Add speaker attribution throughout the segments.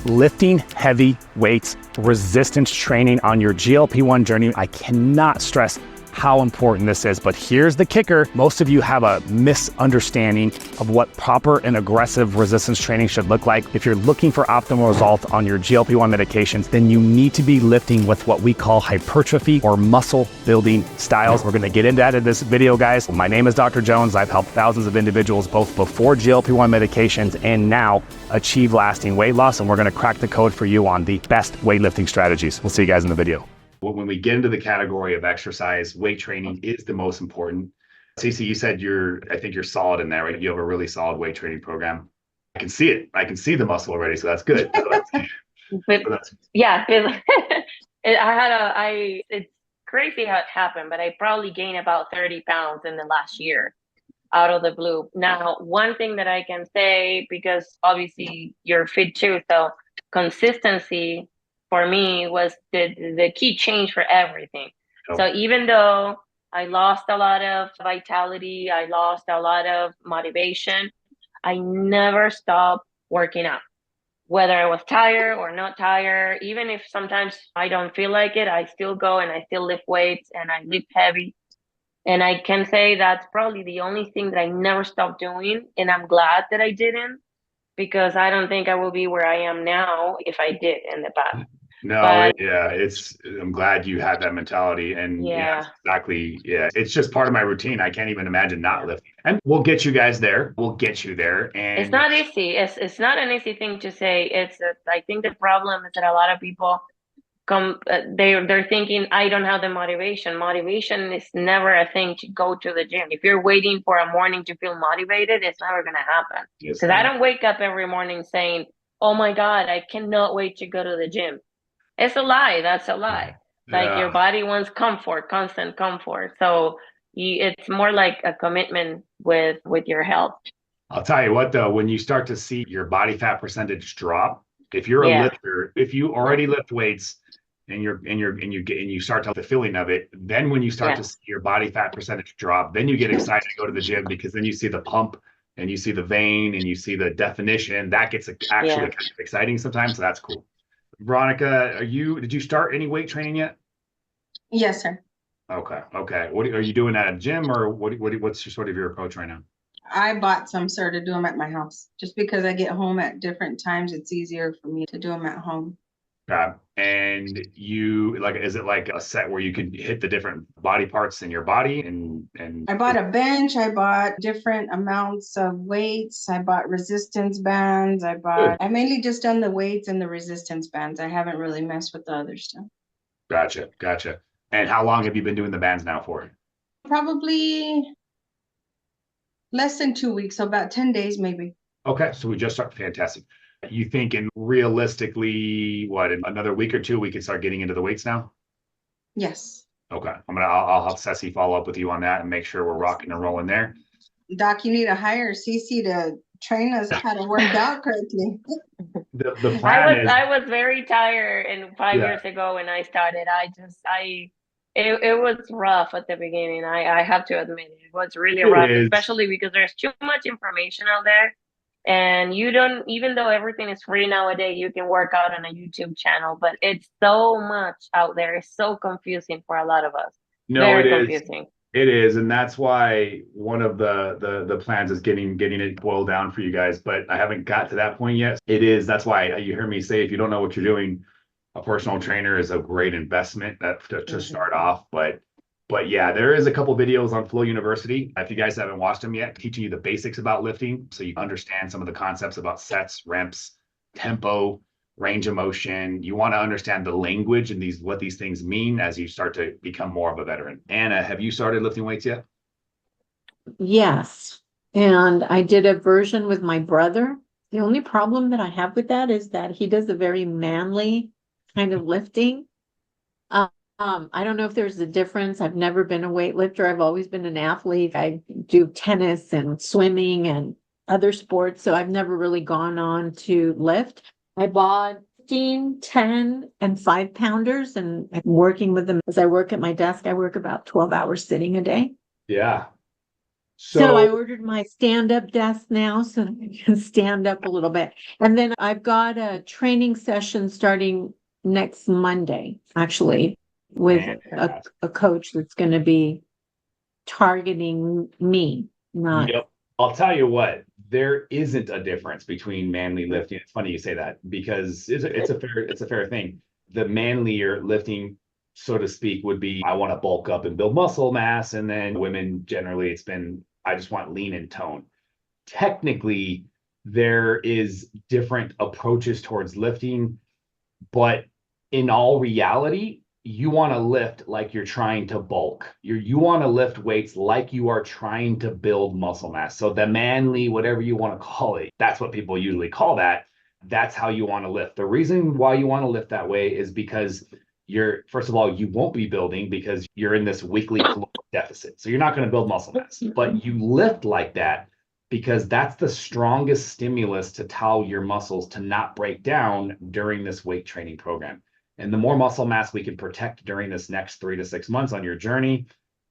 Speaker 1: lifting heavy weights, resistance training on your GLP-1 journey. I cannot stress how important this is, but here's the kicker. Most of you have a misunderstanding of what proper and aggressive resistance training should look like. If you're looking for optimal results on your GLP-1 medications, then you need to be lifting with what we call hypertrophy or muscle building styles. We're gonna get into that in this video, guys. My name is Dr. Jones. I've helped thousands of individuals both before GLP-1 medications and now achieve lasting weight loss, and we're gonna crack the code for you on the best weightlifting strategies. We'll see you guys in the video. When we get into the category of exercise, weight training is the most important. Cece, you said I think you're solid in there, right? You have a really solid weight training program. I can see it. I can see the muscle already, so that's good.
Speaker 2: Yeah, it's crazy how it happened, but I probably gained about 30 pounds in the last year out of the blue. Now, one thing that I can say, because obviously you're fit too, so consistency for me was the key change for everything. Oh. So even though I lost a lot of vitality, I lost a lot of motivation, I never stopped working out. Whether I was tired or not tired, even if sometimes I don't feel like it, I still go and I still lift weights and I lift heavy. And I can say that's probably the only thing that I never stopped doing. And I'm glad that I didn't, because I don't think I will be where I am now if I did in the past.
Speaker 1: No, I'm glad you had that mentality, and exactly. Yeah, it's just part of my routine. I can't even imagine not lifting, and we'll get you guys there. We'll get you there. And
Speaker 2: it's not easy. It's not an easy thing to say. I think the problem is that a lot of people they're thinking, I don't have the motivation. Motivation is never a thing to go to the gym. If you're waiting for a morning to feel motivated, it's never going to happen. Because I don't wake up every morning saying, oh my God, I cannot wait to go to the gym. It's a lie. That's a lie. Like your body wants comfort, constant comfort. So it's more like a commitment with your health.
Speaker 1: I'll tell you what, though, when you start to see your body fat percentage drop, if you're a lifter, if you already lift weights and you start to have the feeling of it, then when you start to see your body fat percentage drop, then you get excited to go to the gym, because then you see the pump and you see the vein and you see the definition. That gets actually kind of exciting sometimes. So that's cool. Veronica, did you start any weight training yet?
Speaker 3: Yes, sir.
Speaker 1: Okay. What are you doing at a gym, or what's your approach right now?
Speaker 3: I bought some, sir, to do them at my house. Just because I get home at different times, it's easier for me to do them at home.
Speaker 1: Okay. And is it like a set where you can hit the different body parts in your body? And
Speaker 3: I bought a bench. I bought different amounts of weights. I bought resistance bands. I mainly just done the weights and the resistance bands. I haven't really messed with the other stuff.
Speaker 1: Gotcha. And how long have you been doing the bands now for?
Speaker 3: Probably less than 2 weeks, so about 10 days maybe.
Speaker 1: Okay, so we just started. Fantastic. You thinking realistically, in another week or two, we can start getting into the weights now?
Speaker 3: Yes.
Speaker 1: Okay. I'll have Ceci follow up with you on that and make sure we're rocking and rolling there.
Speaker 3: Doc, you need to hire Cece to train us how to work out correctly.
Speaker 1: The plan
Speaker 2: I was very tired, and 5 years ago when I started, it was rough at the beginning. I have to admit it was really rough, especially because there's too much information out there. And even though everything is free nowadays, you can work out on a YouTube channel, but it's so much out there. It's so confusing for a lot of us. Very confusing.
Speaker 1: It is. And that's why one of the plans is getting it boiled down for you guys, but I haven't got to that point yet. It is. That's why you hear me say, if you don't know what you're doing, a personal trainer is a great investment to start off. But yeah, there is a couple videos on Flow University. If you guys haven't watched them yet, teaching you the basics about lifting, so you understand some of the concepts about sets, reps, tempo, range of motion. You want to understand the language and what these things mean as you start to become more of a veteran. Anna, have you started lifting weights yet?
Speaker 4: Yes. And I did a version with my brother. The only problem that I have with that is that he does a very manly kind of lifting. I don't know if there's a difference. I've never been a weightlifter. I've always been an athlete. I do tennis and swimming and other sports, so I've never really gone on to lift. I bought 15, 10, and 5 pounders, and I'm working with them as I work at my desk. I work about 12 hours sitting a day.
Speaker 1: Yeah.
Speaker 4: So I
Speaker 5: So
Speaker 4: ordered my stand-up desk now so that I can stand up a little bit. And then I've got a training session starting next Monday, actually, with
Speaker 5: fantastic.
Speaker 4: a coach that's going to be targeting me, not.
Speaker 5: Yep. I'll tell you what, there isn't a difference between manly lifting. It's funny you say that because it's a fair thing. The manlier lifting, so to speak, would be I want to bulk up and build muscle mass. And then women generally it's been I just want lean and tone. Technically, there is different approaches towards lifting, but in all reality, you want to lift like you're trying to bulk. You want to lift weights like you are trying to build muscle mass. So the manly, whatever you want to call it, that's what people usually call that. That's how you want to lift. The reason why you want to lift that way is because you're, first of all, you won't be building because you're in this weekly caloric deficit. So you're not going to build muscle mass, but you lift like that because that's the strongest stimulus to tell your muscles to not break down during this weight training program. And the more muscle mass we can protect during this next 3 to 6 months on your journey,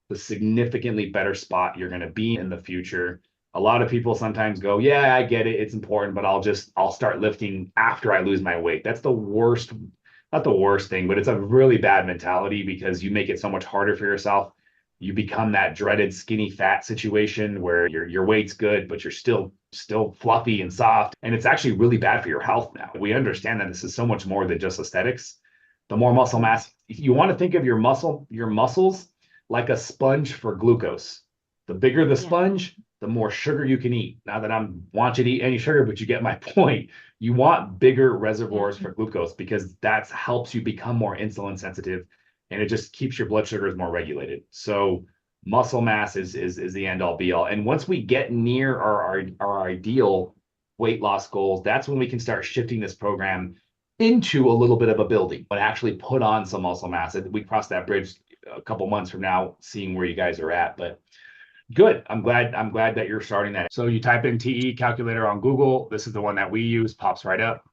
Speaker 5: the significantly better spot you're going to be in the future. A lot of people sometimes go, yeah, I get it. It's important, but I'll start lifting after I lose my weight. That's the worst, not the worst thing, but it's a really bad mentality because you make it so much harder for yourself. You become that dreaded skinny fat situation where your weight's good, but you're still fluffy and soft. And it's actually really bad for your health now. We understand that this is so much more than just aesthetics. The more muscle mass, if you want to think of your muscles like a sponge for glucose. The bigger the sponge, the more sugar you can eat. Not that I want you to eat any sugar, but you get my point. You want bigger reservoirs for glucose because that helps you become more insulin sensitive and it just keeps your blood sugars more regulated. So muscle mass is the end all be all. And once we get near our ideal weight loss goals, that's when we can start shifting this program into a little bit of a building, but actually put on some muscle mass. We cross that bridge a couple months from now, seeing where you guys are at. But good. I'm glad that you're starting that. So you type in TE calculator on Google. This is the one that we use, pops right up.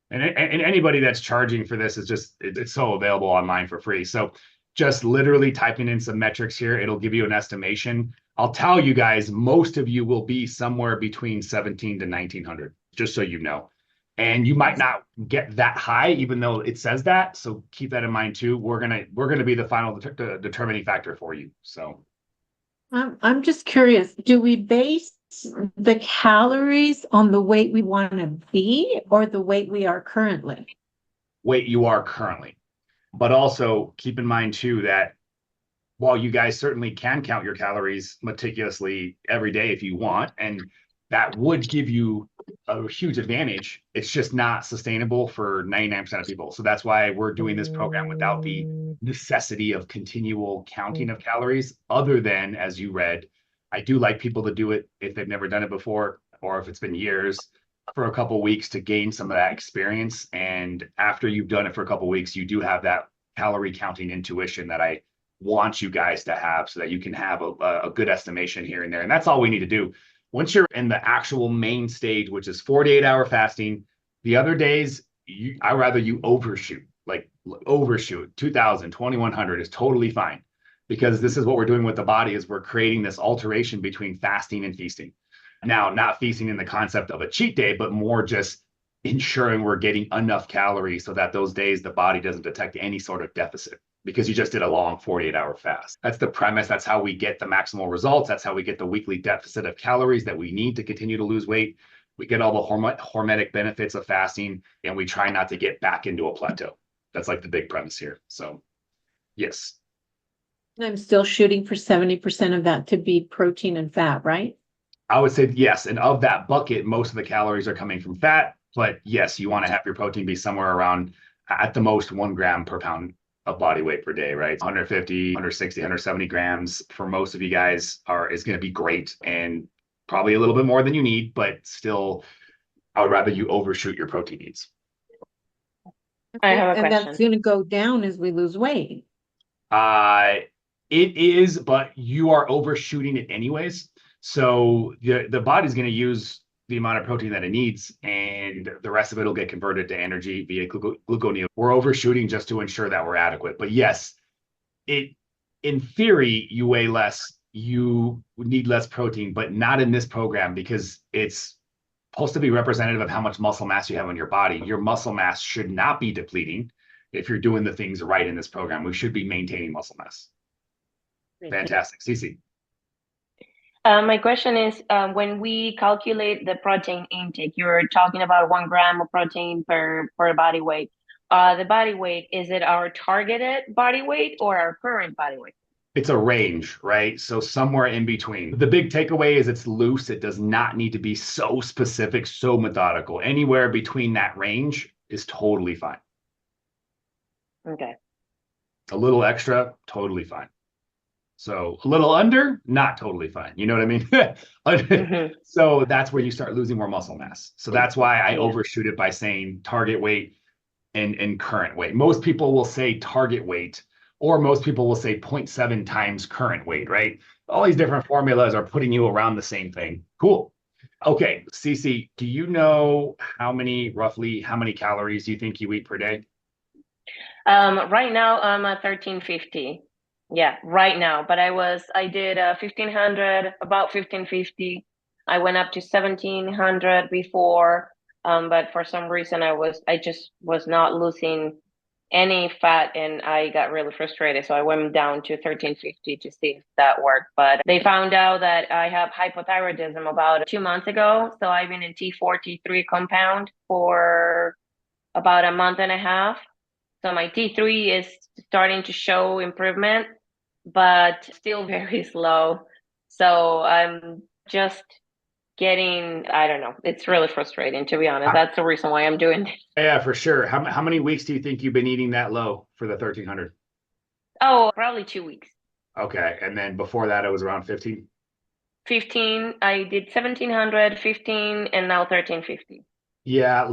Speaker 5: And anybody that's charging for this is just it's so available online for free. So just literally typing in some metrics here, it'll give you an estimation. I'll tell you guys, most of you will be somewhere between 17 to 1900, just so you know. And you might not get that high, even though it says that. So keep that in mind too. We're gonna be the final determining factor for you. So
Speaker 4: I'm just curious, do we base the calories on the weight we want to be or the weight we are currently?
Speaker 5: weight you are currently. But also keep in mind too that while you guys certainly can count your calories meticulously every day if you want, and that would give you a huge advantage, it's just not sustainable for 99% of people. So that's why we're doing this program without the necessity of continual counting of calories, other than, as you read, I do like people to do it if they've never done it before, or if it's been years, for a couple of weeks to gain some of that experience. And after you've done it for a couple of weeks, you do have that calorie counting intuition that I want you guys to have so that you can have a good estimation here and there. And that's all we need to do. Once you're in the actual main stage, which is 48-hour fasting, the other days, I rather you overshoot, like overshoot 2000, 2100 is totally fine, because this is what we're doing with the body is we're creating this alteration between fasting and feasting. Now, not feasting in the concept of a cheat day, but more just ensuring we're getting enough calories so that those days the body doesn't detect any sort of deficit, because you just did a long 48-hour fast. That's the premise. That's how we get the maximal results. That's how we get the weekly deficit of calories that we need to continue to lose weight. We get all the hormetic benefits of fasting, and we try not to get back into a plateau. That's like the big premise here. So, yes.
Speaker 4: I'm still shooting for 70% of that to be protein and fat, right?
Speaker 5: I would say yes. And of that bucket, most of the calories are coming from fat. But yes, you want to have your protein be somewhere around, at the most, 1 gram per pound of body weight per day, right? 150, 160, 170 grams for most of you guys is going to be great, and probably a little bit more than you need, but still, I would rather you overshoot your protein needs.
Speaker 2: I have a
Speaker 4: And that's
Speaker 2: question.
Speaker 4: going to go down as we lose weight.
Speaker 5: It is, but you are overshooting it anyways. So the body's going to use the amount of protein that it needs, and the rest of it will get converted to energy via gluconeogenesis. We're overshooting just to ensure that we're adequate. But yes, in theory, you weigh less. you need less protein, but not in this program because it's supposed to be representative of how much muscle mass you have in your body. Your muscle mass should not be depleting if you're doing the things right in this program. We should be maintaining muscle mass. Fantastic. Cece.
Speaker 2: My question is, when we calculate the protein intake, you're talking about 1 gram of protein per body weight. The body weight, is it our targeted body weight or our current body weight?
Speaker 5: It's a range, right? So somewhere in between. The big takeaway is it's loose. It does not need to be so specific, so methodical. Anywhere between that range is totally fine.
Speaker 2: Okay.
Speaker 5: A little extra, totally fine. So a little under, not totally fine. You know what I mean?
Speaker 2: Mhm.
Speaker 5: So that's where you start losing more muscle mass. So that's why I
Speaker 2: Yeah.
Speaker 5: overshoot it by saying target weight and current weight. Most people will say target weight, or most people will say 0.7 times current weight, right? All these different formulas are putting you around the same thing. Cool. Okay, Cece, do you know roughly how many calories do you think you eat per day?
Speaker 2: Right now I'm at 1350. Yeah, right now. But I did 1500, about 1550. I went up to 1700 before. But for some reason I just was not losing any fat and I got really frustrated. So I went down to 1350 to see if that worked. But they found out that I have hypothyroidism about 2 months ago. So I've been in T4, T3 compound for about a month and a half. So my T3 is starting to show improvement, but still very slow. So I'm just I don't know. It's really frustrating, to be honest. That's the reason why I'm doing this.
Speaker 5: Yeah, for sure. How many weeks do you think you've been eating that low for the 1300?
Speaker 2: Oh, probably 2 weeks.
Speaker 5: Okay, and then before that, it was around 15?
Speaker 2: 15, I did 1700, 15, and now 1350.
Speaker 5: Yeah,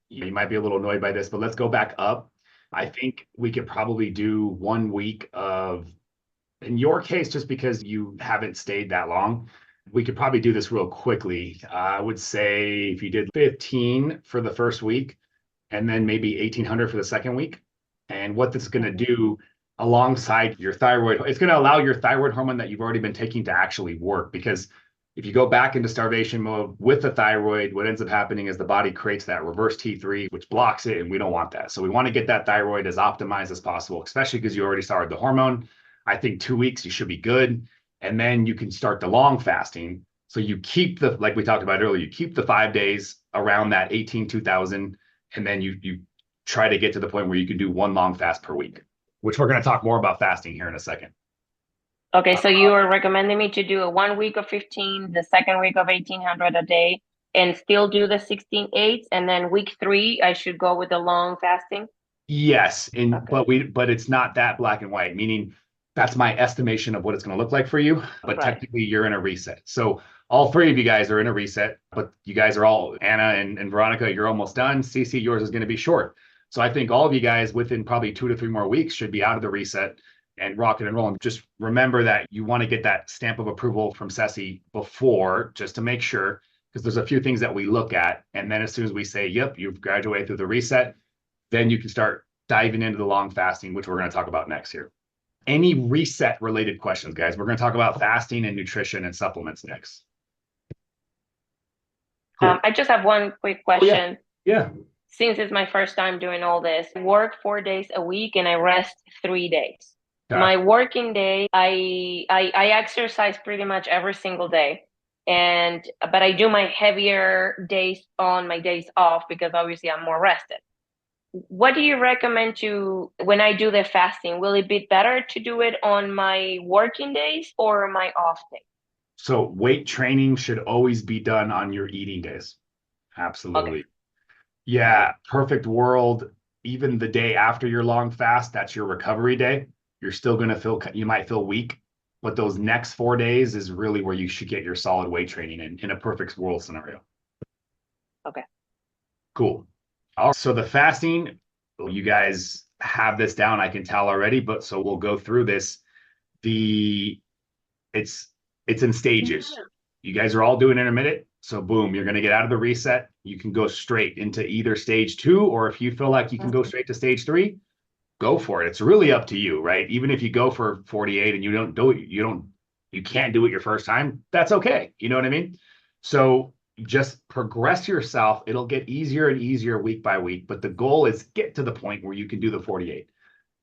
Speaker 5: you might be a little annoyed by this, but let's go back up. I think we could probably do 1 week in your case, just because you haven't stayed that long, we could probably do this real quickly. I would say if you did 15 for the first week and then maybe 1800 for the second week. And what this is going to do alongside your thyroid, it's going to allow your thyroid hormone that you've already been taking to actually work. Because if you go back into starvation mode with the thyroid, what ends up happening is the body creates that reverse T3, which blocks it, and we don't want that. So we want to get that thyroid as optimized as possible, especially because you already started the hormone. I think 2 weeks, you should be good. And then you can start the long fasting. So you keep like we talked about earlier, you keep the 5 days around that 2000, and then you try to get to the point where you can do one long fast per week, which we're going to talk more about fasting here in a second.
Speaker 2: Okay, so you are recommending me to do a 1 week of 15, the second week of 1800 a day, and still do the 16/8, and then week 3, I should go with the long fasting?
Speaker 5: Yes,
Speaker 2: Okay.
Speaker 5: but it's not that black and white, meaning that's my estimation of what it's going to look like for you. But
Speaker 2: Right.
Speaker 5: technically, you're in a reset. So all three of you guys are in a reset, but you guys are all, Anna and Veronica, you're almost done. Cece, yours is going to be short. So I think all of you guys within probably 2 to 3 more weeks should be out of the reset and rocking and rolling. Just remember that you want to get that stamp of approval from Ceci before, just to make sure, because there's a few things that we look at. And then as soon as we say, yep, you've graduated through the reset, then you can start diving into the long fasting, which we're going to talk about next here. Any reset related questions, guys? We're going to talk about fasting and nutrition and supplements next. Cool.
Speaker 2: I just have one quick question.
Speaker 5: Yeah.
Speaker 2: Since it's my first time doing all this, I work 4 days a week and I rest 3 days.
Speaker 5: Okay.
Speaker 2: My working day, I exercise pretty much every single day. But I do my heavier days on my days off because obviously I'm more rested. What do you recommend when I do the fasting? Will it be better to do it on my working days or my off days?
Speaker 5: So weight training should always be done on your eating days. Absolutely.
Speaker 2: Okay.
Speaker 5: Yeah, perfect world. Even the day after your long fast, that's your recovery day. You're still going to you might feel weak, but those next 4 days is really where you should get your solid weight training in a perfect world scenario.
Speaker 2: Okay. Cool.
Speaker 5: So the fasting, you guys have this down, I can tell already, but so we'll go through this. It's in stages. You guys are all doing intermittent. So boom, you're going to get out of the reset. You can go straight into either stage 2, or if you feel like you can go straight to stage 3, go for it. It's really up to you, right? Even if you go for 48 and you don't You can't do it your first time. That's okay. You know what I mean? So just progress yourself. It'll get easier and easier week by week. But the goal is get to the point where you can do the 48.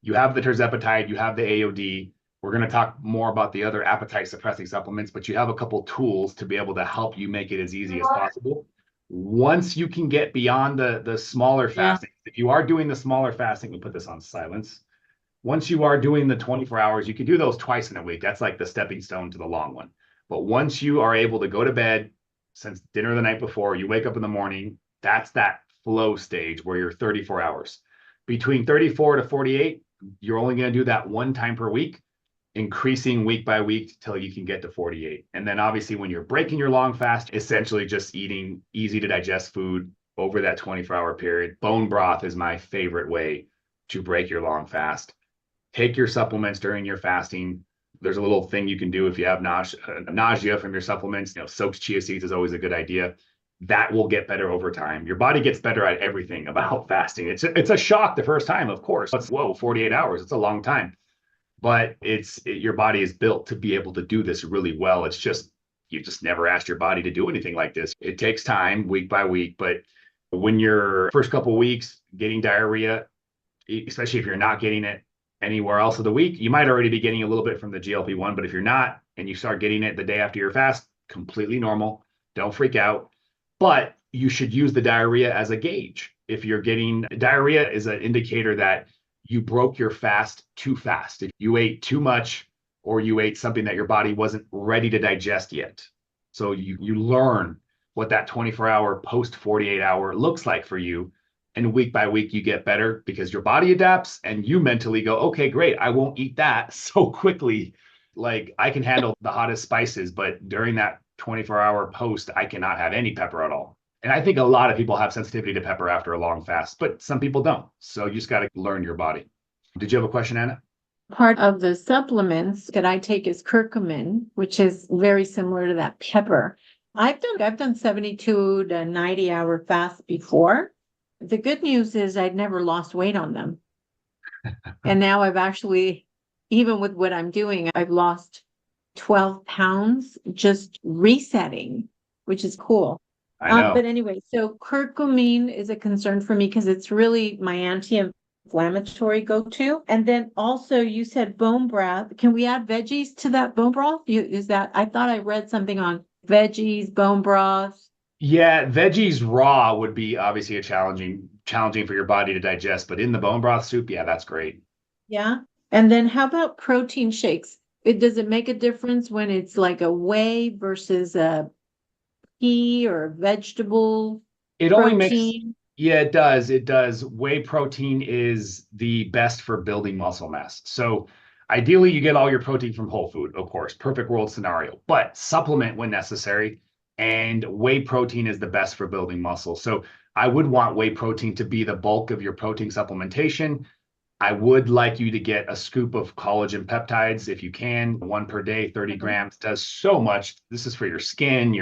Speaker 5: You have the tirzepatide, you have the AOD. We're going to talk more about the other appetite suppressing supplements, but you have a couple tools to be able to help you make it as easy as possible. Once you can get beyond the smaller fasting, if you are doing the smaller fasting, we'll put this on silence. Once you are doing the 24 hours, you can do those twice in a week. That's like the stepping stone to the long one. But once you are able to go to bed, since dinner the night before, you wake up in the morning, that's that flow stage where you're 34 hours. Between 34 to 48, you're only going to do that one time per week, increasing week by week till you can get to 48. And then obviously when you're breaking your long fast, essentially just eating easy to digest food over that 24-hour period. Bone broth is my favorite way to break your long fast. Take your supplements during your fasting. There's a little thing you can do if you have nausea from your supplements. Soaked chia seeds is always a good idea. That will get better over time. Your body gets better at everything about fasting. It's a shock the first time, of course. It's 48 hours. It's a long time. But your body is built to be able to do this really well. It's just, you just never asked your body to do anything like this. It takes time week by week, but when you're first couple of weeks getting diarrhea, especially if you're not getting it anywhere else of the week, you might already be getting a little bit from the GLP-1, but if you're not and you start getting it the day after your fast, completely normal. Don't freak out. But you should use the diarrhea as a gauge. If you're getting diarrhea is an indicator that you broke your fast too fast. If you ate too much or you ate something that your body wasn't ready to digest yet. So you learn what that 24-hour post 48-hour looks like for you. And week by week, you get better because your body adapts and you mentally go, okay, great. I won't eat that so quickly. Like I can handle the hottest spices, but during that 24-hour post, I cannot have any pepper at all. And I think a lot of people have sensitivity to pepper after a long fast, but some people don't. So you just got to learn your body. Did you have a question, Anna?
Speaker 4: Part of the supplements that I take is curcumin, which is very similar to that pepper. I've done 72 to 90-hour fasts before. The good news is I'd never lost weight on them. And now I've actually, even with what I'm doing, I've lost 12 pounds just resetting, which is cool.
Speaker 5: I know.
Speaker 4: But anyway, so curcumin is a concern for me because it's really my anti-inflammatory go-to. And then also you said bone broth. Can we add veggies to that bone broth? I thought I read something on veggies, bone broth.
Speaker 5: Yeah, veggies raw would be obviously a challenging for your body to digest, but in the bone broth soup, yeah, that's great.
Speaker 4: Yeah. And then how about protein shakes? Does it make a difference when it's like a whey versus a pea or vegetable
Speaker 5: It only
Speaker 4: protein?
Speaker 5: makes, yeah, it does. It does. Whey protein is the best for building muscle mass. So ideally, you get all your protein from whole food, of course, perfect world scenario, but supplement when necessary. And whey protein is the best for building muscle. So I would want whey protein to be the bulk of your protein supplementation. I would like you to get a scoop of collagen peptides if you can, one per day, 30 grams does so much. This is for your skin,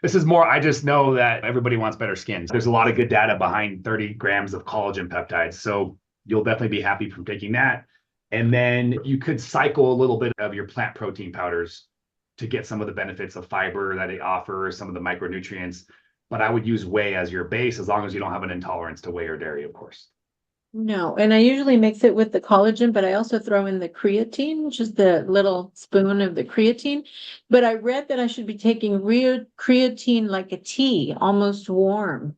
Speaker 5: this is more, I just know that everybody wants better skin. There's a lot of good data behind 30 grams of collagen peptides. So you'll definitely be happy from taking that. And then you could cycle a little bit of your plant protein powders to get some of the benefits of fiber that it offers, some of the micronutrients. But I would use whey as your base as long as you don't have an intolerance to whey or dairy, of course.
Speaker 4: No, and I usually mix it with the collagen, but I also throw in the creatine, which is the little spoon of the creatine. But I read that I should be taking real creatine like a tea, almost warm.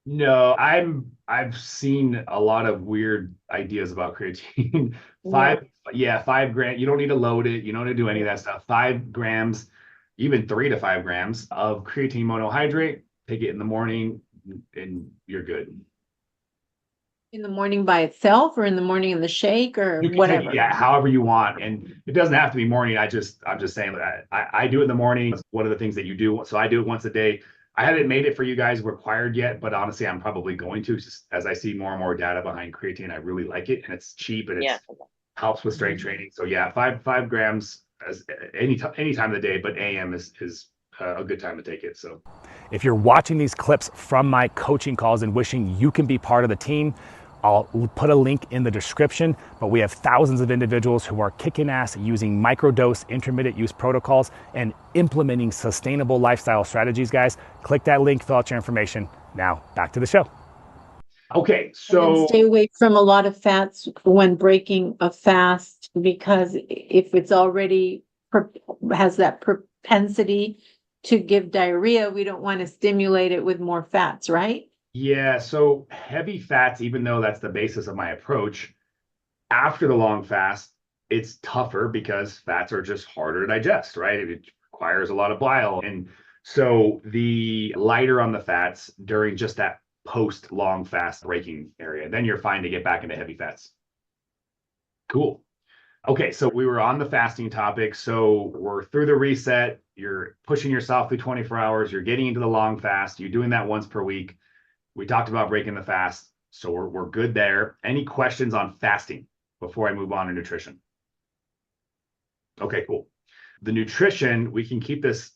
Speaker 5: No, I've seen a lot of weird ideas about creatine. 5 grams. You don't need to load it. You don't need to do any of that stuff. 5 grams, even 3 to 5 grams of creatine monohydrate. Take it in the morning and you're good.
Speaker 4: In the morning by itself or in the morning in the shake or whatever?
Speaker 5: Take it, yeah, however you want. And it doesn't have to be morning. I'm just saying that I do it in the morning. It's one of the things that you do. So I do it once a day. I haven't made it for you guys required yet, but honestly, I'm probably going to, just as I see more and more data behind creatine. I really like it and it's cheap and it helps with strength training. So yeah, 5 grams as any time of the day, but AM is a good time to take it. So
Speaker 1: if you're watching these clips from my coaching calls and wishing you can be part of the team, I'll put a link in the description, but we have thousands of individuals who are kicking ass using microdose intermittent use protocols and implementing sustainable lifestyle strategies, guys. Click that link, fill out your information. Now, back to the show.
Speaker 5: Okay,
Speaker 4: And
Speaker 5: so
Speaker 4: stay away from a lot of fats when breaking a fast, because if it's already has that propensity to give diarrhea, we don't want to stimulate it with more fats, right?
Speaker 5: yeah, so heavy fats, even though that's the basis of my approach, after the long fast, it's tougher because fats are just harder to digest, right? It requires a lot of bile. And so the lighter on the fats during just that post long fast breaking area, then you're fine to get back into heavy fats. Cool. Okay, so we were on the fasting topic. So we're through the reset. You're pushing yourself through 24 hours. You're getting into the long fast. You're doing that once per week. We talked about breaking the fast, so we're good there. Any questions on fasting before I move on to nutrition? Okay, cool. The nutrition, we can keep this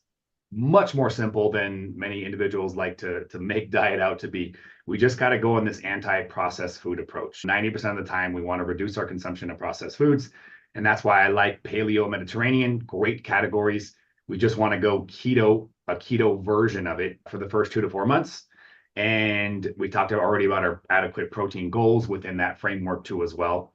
Speaker 5: much more simple than many individuals like to make diet out to be. We just got to go on this anti-processed food approach. 90% of the time, we want to reduce our consumption of processed foods. And that's why I like Paleo Mediterranean, great categories. We just want to go keto, a keto version of it for the first 2 to 4 months. And we talked already about our adequate protein goals within that framework too as well.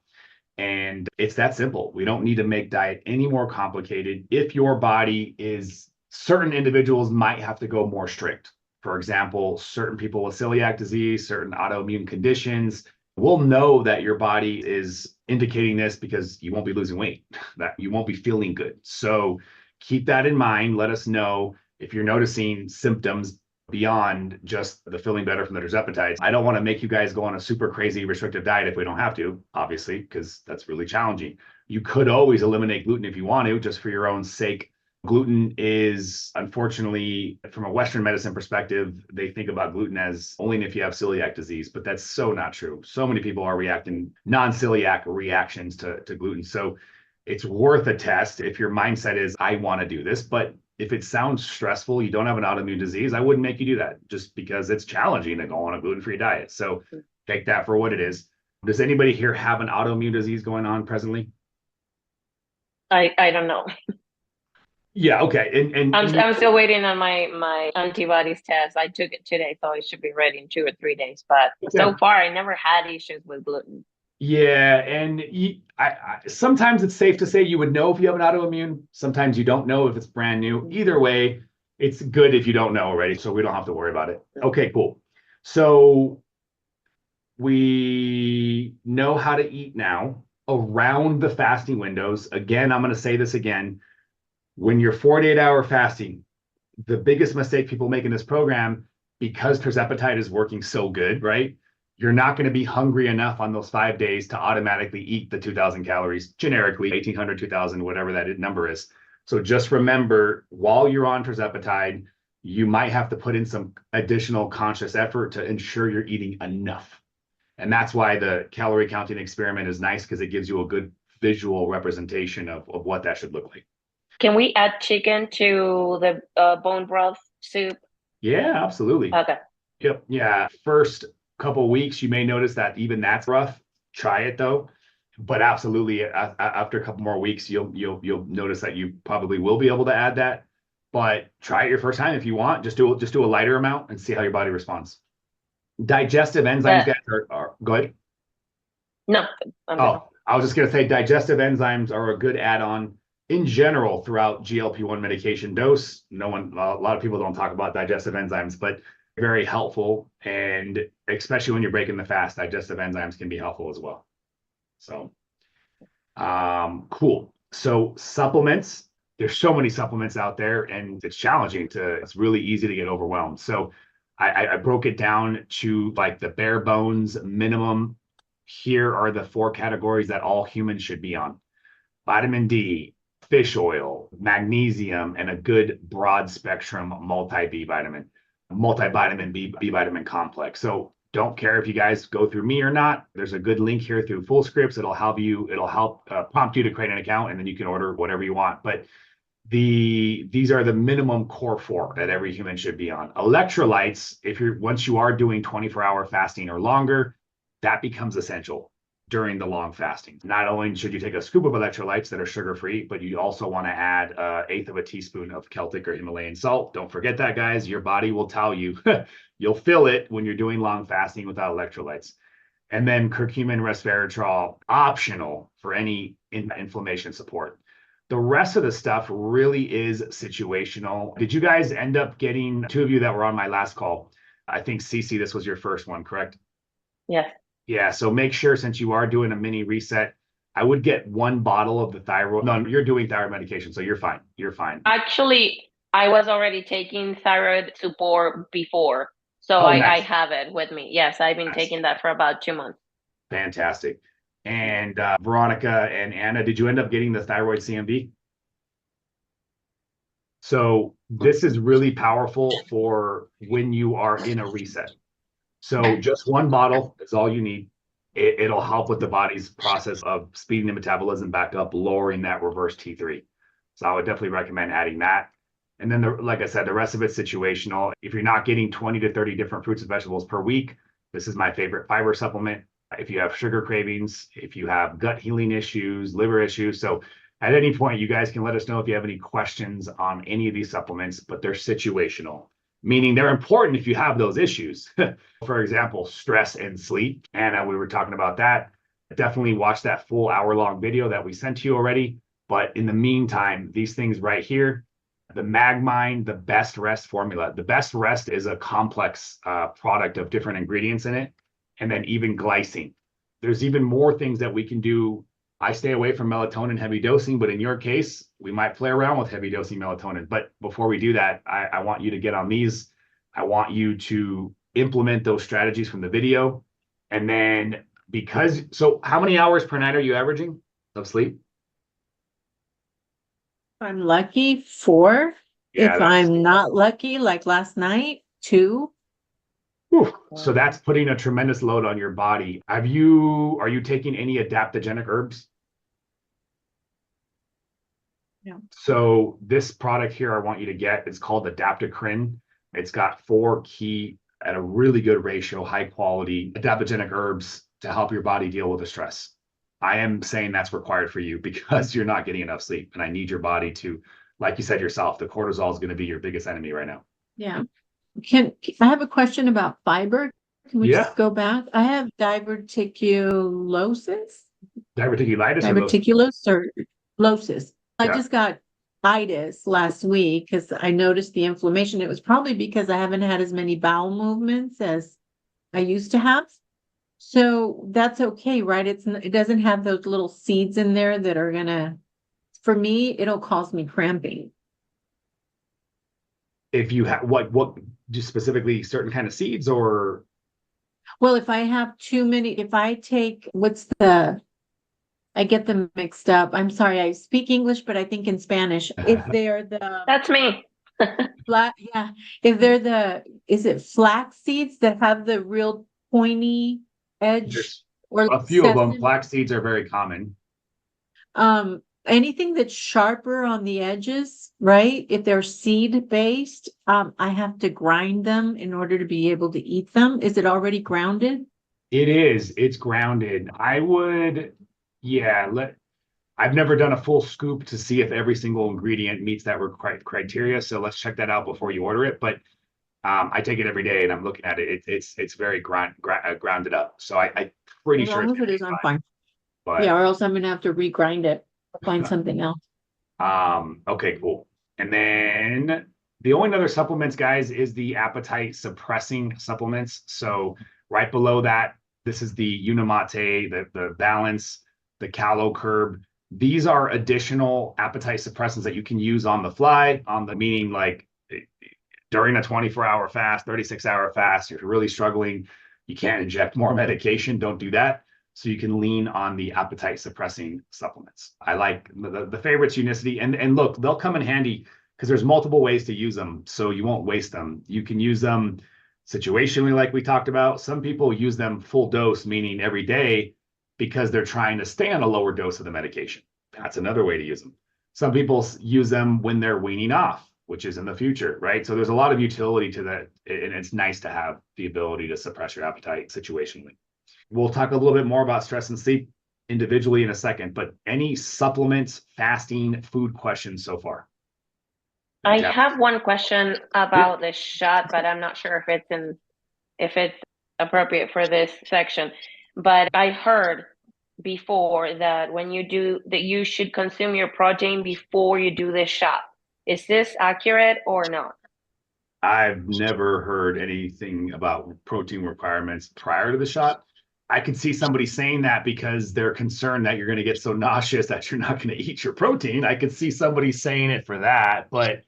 Speaker 5: And it's that simple. We don't need to make diet any more complicated. If your body is, certain individuals might have to go more strict. For example, certain people with celiac disease, certain autoimmune conditions, we'll know that your body is indicating this because you won't be losing weight, that you won't be feeling good. So keep that in mind. Let us know if you're noticing symptoms beyond just the feeling better from the tirzepatides. I don't want to make you guys go on a super crazy restrictive diet if we don't have to, obviously, because that's really challenging. You could always eliminate gluten if you want to, just for your own sake. Gluten is, unfortunately, from a Western medicine perspective, they think about gluten as only if you have celiac disease, but that's so not true. So many people are reacting non-celiac reactions to gluten. So it's worth a test if your mindset is, I want to do this. But if it sounds stressful, you don't have an autoimmune disease, I wouldn't make you do that just because it's challenging to go on a gluten-free diet. So take that for what it is. Does anybody here have an autoimmune disease going on presently?
Speaker 2: I don't know.
Speaker 5: Yeah, okay.
Speaker 2: I'm still waiting on my antibodies test. I took it today, so it should be ready in 2 or 3 days. But so far, I never had issues with gluten.
Speaker 5: Yeah, and sometimes it's safe to say you would know if you have an autoimmune. Sometimes you don't know if it's brand new. Either way, it's good if you don't know already, so we don't have to worry about it. Okay, cool. So we know how to eat now around the fasting windows. Again, I'm going to say this again. When you're 48-hour fasting, the biggest mistake people make in this program, because tirzepatide is working so good, right? You're not going to be hungry enough on those 5 days to automatically eat the 2,000 calories, generically 1,800, 2,000, whatever that number is. So just remember, while you're on tirzepatide, you might have to put in some additional conscious effort to ensure you're eating enough. And that's why the calorie counting experiment is nice, because it gives you a good visual representation of what that should look like.
Speaker 2: Can we add chicken to the bone broth soup?
Speaker 5: Yeah, absolutely.
Speaker 2: Okay.
Speaker 5: Yep. Yeah. First couple of weeks, you may notice that even that's rough. Try it though. But absolutely, after a couple more weeks, you'll notice that you probably will be able to add that. But try it your first time if you want. Just do a lighter amount and see how your body responds. Digestive enzymes, guys, are go ahead.
Speaker 2: No.
Speaker 5: I was just gonna say digestive enzymes are a good add-on in general throughout GLP-1 medication dose. A lot of people don't talk about digestive enzymes, but very helpful. And especially when you're breaking the fast, digestive enzymes can be helpful as well. So, cool. So supplements, there's so many supplements out there and it's challenging it's really easy to get overwhelmed. So I broke it down to like the bare bones minimum. Here are the 4 categories that all humans should be on: vitamin D, fish oil, magnesium, and a good broad spectrum multivitamin B vitamin complex. So don't care if you guys go through me or not. There's a good link here through Fullscripts. It'll help prompt you to create an account, and then you can order whatever you want. But these are the minimum core 4 that every human should be on. Electrolytes, once you are doing 24-hour fasting or longer, that becomes essential during the long fasting. Not only should you take a scoop of electrolytes that are sugar-free, but you also want to add an eighth of a teaspoon of Celtic or Himalayan salt. Don't forget that, guys. Your body will tell you, you'll feel it when you're doing long fasting without electrolytes. And then curcumin, resveratrol, optional for any inflammation support. The rest of the stuff really is situational. Did you guys end up getting, two of you that were on my last call? I think Cece, this was your first one, correct?
Speaker 2: Yes.
Speaker 5: Yeah, so make sure, since you are doing a mini reset, I would get 1 bottle of the thyroid. No, you're doing thyroid medication, so you're fine. You're fine.
Speaker 2: Actually, I was already taking thyroid support before, so
Speaker 5: Oh,
Speaker 2: I
Speaker 5: nice.
Speaker 2: have it with me. Yes, I've been
Speaker 5: Nice.
Speaker 2: taking that for about 2 months.
Speaker 5: Fantastic. And Veronica and Anna, did you end up getting the thyroid CMV? So this is really powerful for when you are in a reset. So just 1 bottle is all you need. It'll help with the body's process of speeding the metabolism back up, lowering that reverse T3. So I would definitely recommend adding that. And then, like I said, the rest of it's situational. If you're not getting 20 to 30 different fruits and vegetables per week, this is my favorite fiber supplement. If you have sugar cravings, if you have gut healing issues, liver issues. So at any point, you guys can let us know if you have any questions on any of these supplements, but they're situational, meaning they're important if you have those issues. For example, stress and sleep. And we were talking about that. Definitely watch that full hour-long video that we sent to you already. But in the meantime, these things right here, the Magmind, the Best Rest formula. The Best Rest is a complex product of different ingredients in it, and then even glycine. There's even more things that we can do. I stay away from melatonin heavy dosing, but in your case, we might play around with heavy dosing melatonin. But before we do that, I want you to get on these. I want you to implement those strategies from the video. And then so how many hours per night are you averaging of sleep?
Speaker 4: I'm lucky, 4.
Speaker 5: Yeah,
Speaker 4: If I'm not lucky, like last night, 2.
Speaker 5: Whew. So that's putting a tremendous load on your body. Are you taking any adaptogenic herbs?
Speaker 4: No.
Speaker 5: So this product here I want you to get, it's called Adaptocrin. It's got 4 key at a really good ratio, high quality adaptogenic herbs to help your body deal with the stress. I am saying that's required for you because you're not getting enough sleep. And I need your body to, like you said yourself, the cortisol is going to be your biggest enemy right now.
Speaker 4: Yeah. I have a question about fiber? Can we just go back? I have diverticulosis.
Speaker 5: Diverticulitis?
Speaker 4: Diverticulosis or losis. I
Speaker 5: Yeah.
Speaker 4: just got itis last week because I noticed the inflammation. It was probably because I haven't had as many bowel movements as I used to have. So that's okay, right? It doesn't have those little seeds in there that are gonna, for me, it'll cause me cramping.
Speaker 5: If you have what just specifically certain kind of seeds or
Speaker 4: Well, if I have too many, if I take, I get them mixed up. I'm sorry, I speak English, but I think in Spanish. If they're the
Speaker 2: That's me.
Speaker 4: yeah, if they're is it flax seeds that have the real pointy edge?
Speaker 5: there's
Speaker 4: Or
Speaker 5: a few of them,
Speaker 4: sesame?
Speaker 5: flax seeds are very common.
Speaker 4: Anything that's sharper on the edges, right? If they're seed based, I have to grind them in order to be able to eat them. Is it already grounded?
Speaker 5: It's grounded. I've never done a full scoop to see if every single ingredient meets that criteria. So let's check that out before you order it. But I take it every day and I'm looking at it. It's very grounded up. So I pretty
Speaker 4: As
Speaker 5: sure
Speaker 4: long
Speaker 5: it's
Speaker 4: as it is, I'm fine.
Speaker 5: But
Speaker 4: Yeah, or else I'm gonna have to regrind it, or find something else.
Speaker 5: okay, cool. And then the only other supplements, guys, is the appetite suppressing supplements. So right below that, this is the Unimate, the Balance, the Calo Curb. These are additional appetite suppressants that you can use on the fly, meaning like during a 24-hour fast, 36-hour fast, you're really struggling, you can't inject more medication, don't do that. So you can lean on the appetite suppressing supplements. I like the favorites, Unicity, and look, they'll come in handy because there's multiple ways to use them, so you won't waste them. You can use them situationally, like we talked about. Some people use them full dose, meaning every day, because they're trying to stay on a lower dose of the medication. That's another way to use them. Some people use them when they're weaning off, which is in the future, right? So there's a lot of utility to that, and it's nice to have the ability to suppress your appetite situationally. We'll talk a little bit more about stress and sleep individually in a second, but any supplements, fasting, food questions so far?
Speaker 2: I
Speaker 5: Jeff?
Speaker 2: have one question about the shot, but I'm not sure if it's appropriate for this section. But I heard before that when you do that, you should consume your protein before you do this shot. Is this accurate or not?
Speaker 5: I've never heard anything about protein requirements prior to the shot. I could see somebody saying that because they're concerned that you're going to get so nauseous that you're not going to eat your protein. I could see somebody saying it for that, but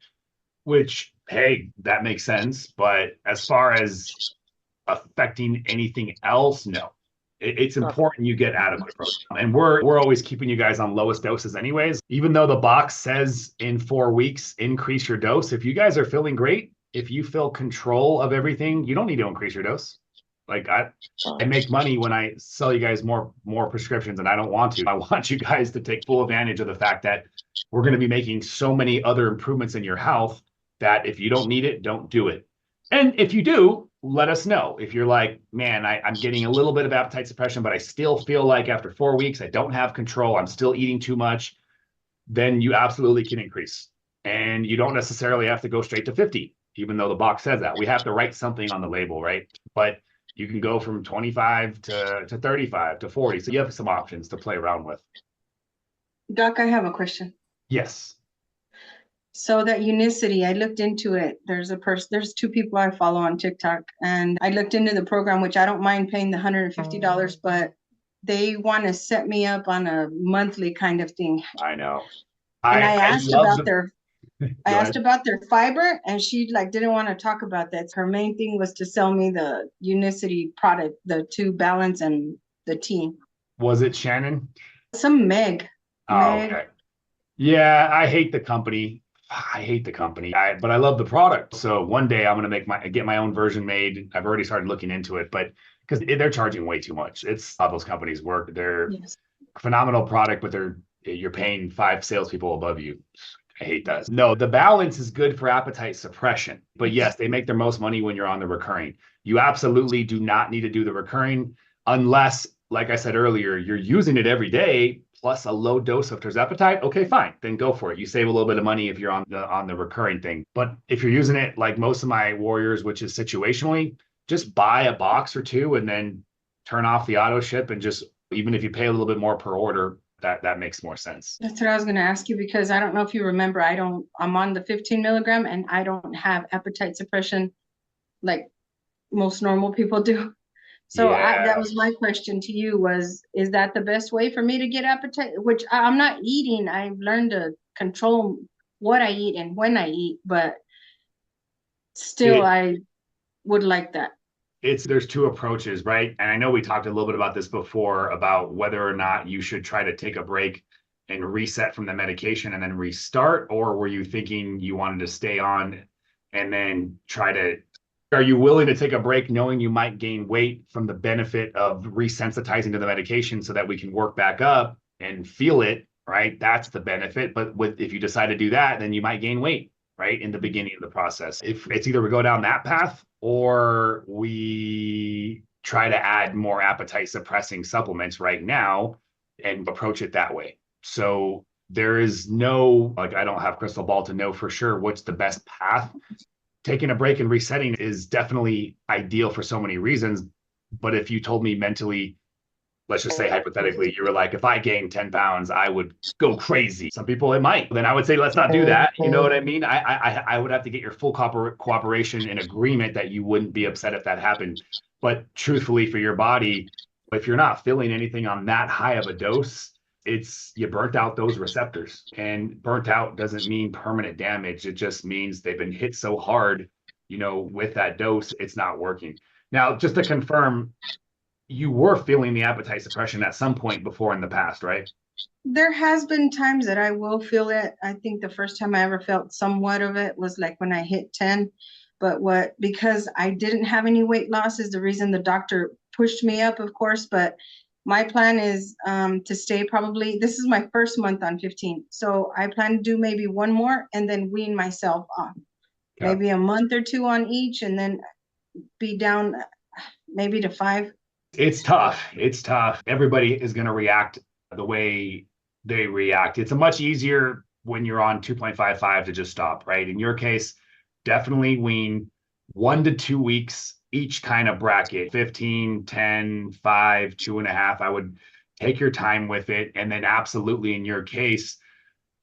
Speaker 5: which, hey, that makes sense. But as far as affecting anything else, no. It's important you get adequate protein. And we're always keeping you guys on lowest doses anyways. Even though the box says in 4 weeks, increase your dose. If you guys are feeling great, if you feel control of everything, you don't need to increase your dose. Like I make money when I sell you guys more prescriptions, and I don't want to. I want you guys to take full advantage of the fact that we're going to be making so many other improvements in your health that if you don't need it, don't do it. And if you do, let us know. If you're like, man, I'm getting a little bit of appetite suppression, but I still feel like after 4 weeks, I don't have control, I'm still eating too much, then you absolutely can increase. And you don't necessarily have to go straight to 50, even though the box says that. We have to write something on the label, right? But you can go from 25 to 35 to 40. So you have some options to play around with.
Speaker 3: Doc, I have a question.
Speaker 5: Yes.
Speaker 3: So that Unicity, I looked into it. There's 2 people I follow on TikTok, and I looked into the program, which I don't mind paying the $150, but they want to set me up on a monthly kind of thing.
Speaker 5: I know.
Speaker 3: And I asked about their
Speaker 5: I asked
Speaker 3: about their fiber, and she didn't want to talk about that. Her main thing was to sell me the Unicity product, the 2 Balance and the tea.
Speaker 5: Was it Shannon?
Speaker 3: Some Meg.
Speaker 5: Oh, okay. Yeah, I hate the company. But I love the product. So one day I'm going to get my own version made. I've already started looking into it, but because they're charging way too much. It's how those companies work. They're phenomenal product, but you're paying 5 salespeople above you. I hate that. No, the Balance is good for appetite suppression, but yes, they make their most money when you're on the recurring. You absolutely do not need to do the recurring unless, like I said earlier, you're using it every day plus a low dose of tirzepatide. Okay, fine, then go for it. You save a little bit of money if you're on the recurring thing. But if you're using it like most of my warriors, which is situationally, just buy a box or 2 and then turn off the auto ship, and just, even if you pay a little bit more per order, that makes more sense.
Speaker 3: That's what I was going to ask you, because I don't know if you remember, I'm on the 15 milligram, and I don't have appetite suppression like most normal people do. So that was my question to you is that the best way for me to get appetite? Which I'm not eating. I've learned to control what I eat and when I eat, but still I would like that.
Speaker 5: There's 2 approaches, right? And I know we talked a little bit about this before, about whether or not you should try to take a break and reset from the medication and then restart, or were you thinking you wanted to stay on and then are you willing to take a break knowing you might gain weight from the benefit of resensitizing to the medication so that we can work back up and feel it, right? That's the benefit. But if you decide to do that, then you might gain weight, right, in the beginning of the process. If it's either we go down that path or we try to add more appetite suppressing supplements right now and approach it that way. So there is no, I don't have crystal ball to know for sure what's the best path. Taking a break and resetting is definitely ideal for so many reasons. But if you told me mentally, let's just say hypothetically, you were like, if I gained 10 pounds, I would go crazy. Some people, it might. Then I would say, let's not do that. You know what I mean? I would have to get your full cooperation and agreement that you wouldn't be upset if that happened. But truthfully, for your body, if you're not feeling anything on that high of a dose, you burnt out those receptors. And burnt out doesn't mean permanent damage. It just means they've been hit so hard, with that dose, it's not working. Now, just to confirm, you were feeling the appetite suppression at some point before in the past, right?
Speaker 3: There has been times that I will feel it. I think the first time I ever felt somewhat of it was like when I hit 10. But because I didn't have any weight loss is the reason the doctor pushed me up, of course. But my plan is to stay this is my first month on 15. So I plan to do maybe 1 more and then wean myself off. Yeah. Maybe a month or 2 on each, and then be down maybe to 5.
Speaker 5: It's tough. It's tough. Everybody is going to react the way they react. It's a much easier when you're on 2.55 to just stop, right? In your case, definitely wean 1 to 2 weeks, each kind of bracket, 15, 10, 5, 2.5. I would take your time with it. And then absolutely in your case,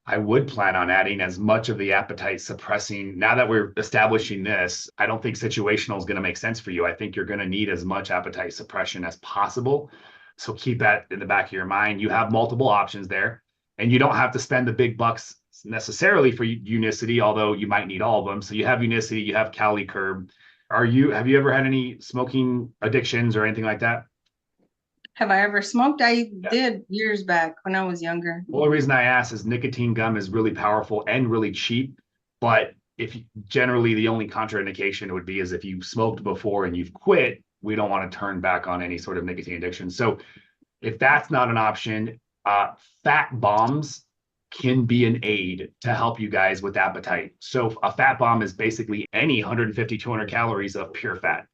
Speaker 5: I would plan on adding as much of the appetite suppressing. Now that we're establishing this, I don't think situational is going to make sense for you. I think you're going to need as much appetite suppression as possible. So keep that in the back of your mind. You have multiple options there, and you don't have to spend the big bucks necessarily for Unicity, although you might need all of them. So you have Unicity, you have Cali Curb. Have you ever had any smoking addictions or anything like that?
Speaker 3: Have I ever smoked? I did years back when I was younger.
Speaker 5: The only reason I ask is nicotine gum is really powerful and really cheap, but generally the only contraindication would be is if you smoked before and you've quit, we don't want to turn back on any sort of nicotine addiction. So if that's not an option, fat bombs can be an aid to help you guys with appetite. So a fat bomb is basically any 150, 200 calories of pure fat,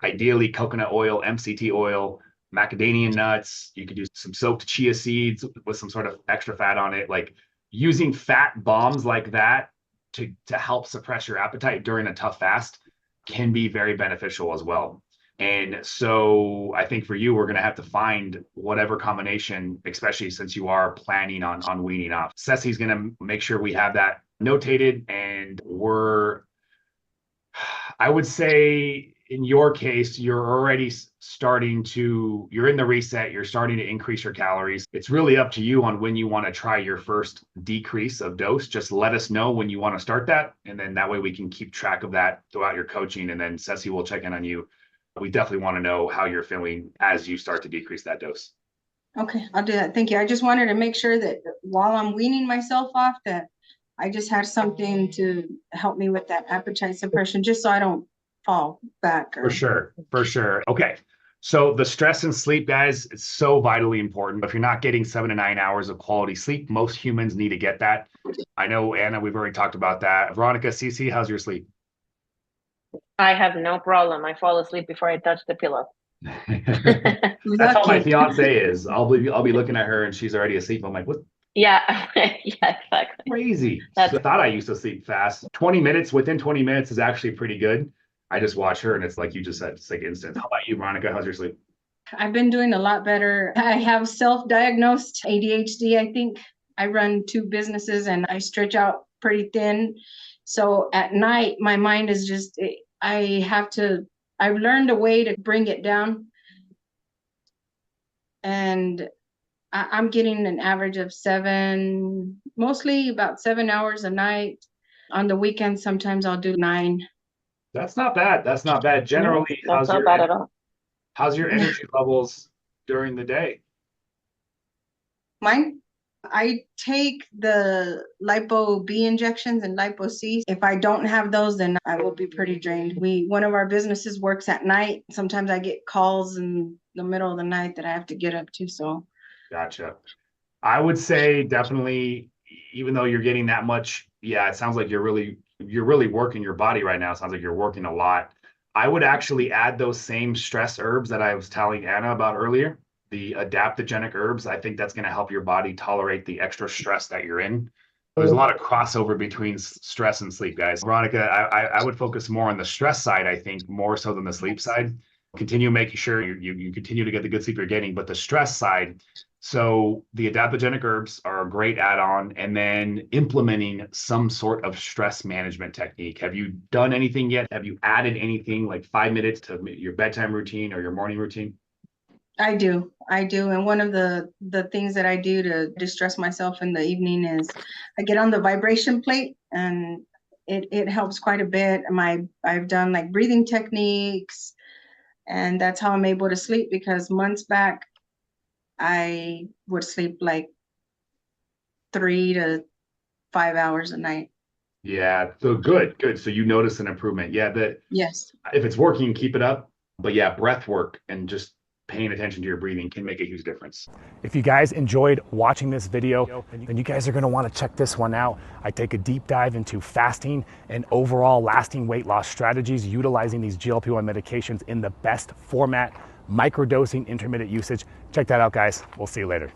Speaker 5: ideally coconut oil, MCT oil, macadamia nuts. You could do some soaked chia seeds with some sort of extra fat on it. Like using fat bombs like that to help suppress your appetite during a tough fast can be very beneficial as well. And so I think for you, we're going to have to find whatever combination, especially since you are planning on weaning off. Ceci's going to make sure we have that notated, and I would say in your case, you're already you're in the reset, you're starting to increase your calories. It's really up to you on when you want to try your first decrease of dose. Just let us know when you want to start that. And then that way we can keep track of that throughout your coaching. And then Ceci will check in on you. We definitely want to know how you're feeling as you start to decrease that dose.
Speaker 3: Okay, I'll do that. Thank you. I just wanted to make sure that while I'm weaning myself off, that I just had something to help me with that appetite suppression, just so I don't fall back.
Speaker 5: For sure. Okay. So the stress and sleep, guys, it's so vitally important. If you're not getting 7 to 9 hours of quality sleep, most humans need to get that. I know, Anna, we've already talked about that. Veronica, CC, how's your sleep?
Speaker 2: I have no problem. I fall asleep before I touch the pillow.
Speaker 5: That's how my fiance is. I'll be looking at her and she's already asleep. I'm like, what?
Speaker 2: Yeah, yeah, exactly.
Speaker 5: Crazy. I thought I used to sleep fast. 20 minutes, within 20 minutes is actually pretty good. I just watch her and it's like you just said, it's like instant. How about you, Veronica? How's your sleep?
Speaker 3: I've been doing a lot better. I have self-diagnosed ADHD. I think I run 2 businesses and I stretch out pretty thin. So at night, my mind is just, I've learned a way to bring it down. And I'm getting an average of 7, mostly about 7 hours a night. On the weekends, sometimes I'll do 9.
Speaker 5: That's not bad. That's not bad. Generally,
Speaker 2: that's not bad at all.
Speaker 5: How's your energy levels during the day?
Speaker 3: Mine? I take the Lipo B injections and Lipo C. If I don't have those, then I will be pretty drained. One of our businesses works at night. Sometimes I get calls in the middle of the night that I have to get up to. So,
Speaker 5: gotcha. I would say definitely, even though you're getting that much, yeah, it sounds like you're really working your body right now. It sounds like you're working a lot. I would actually add those same stress herbs that I was telling Anna about earlier, the adaptogenic herbs. I think that's going to help your body tolerate the extra stress that you're in. There's a lot of crossover between stress and sleep, guys. Veronica, I would focus more on the stress side, I think, more so than the sleep side. Continue making sure you continue to get the good sleep you're getting, but the stress side, so the adaptogenic herbs are a great add-on, and then implementing some sort of stress management technique. Have you done anything yet? Have you added anything like 5 minutes to your bedtime routine or your morning routine?
Speaker 3: I do. And one of the things that I do to distress myself in the evening is I get on the vibration plate, and it helps quite a bit. I've done like breathing techniques, and that's how I'm able to sleep, because months back, I would sleep like 3 to 5 hours a night.
Speaker 5: Yeah, so good. So you notice an improvement. Yeah,
Speaker 3: yes.
Speaker 5: If it's working, keep it up. But yeah, breath work and just paying attention to your breathing can make a huge difference.
Speaker 1: If you guys enjoyed watching this video, then you guys are going to want to check this one out. I take a deep dive into fasting and overall lasting weight loss strategies utilizing these GLP-1 medications in the best format, microdosing intermittent usage. Check that out, guys. We'll see you later.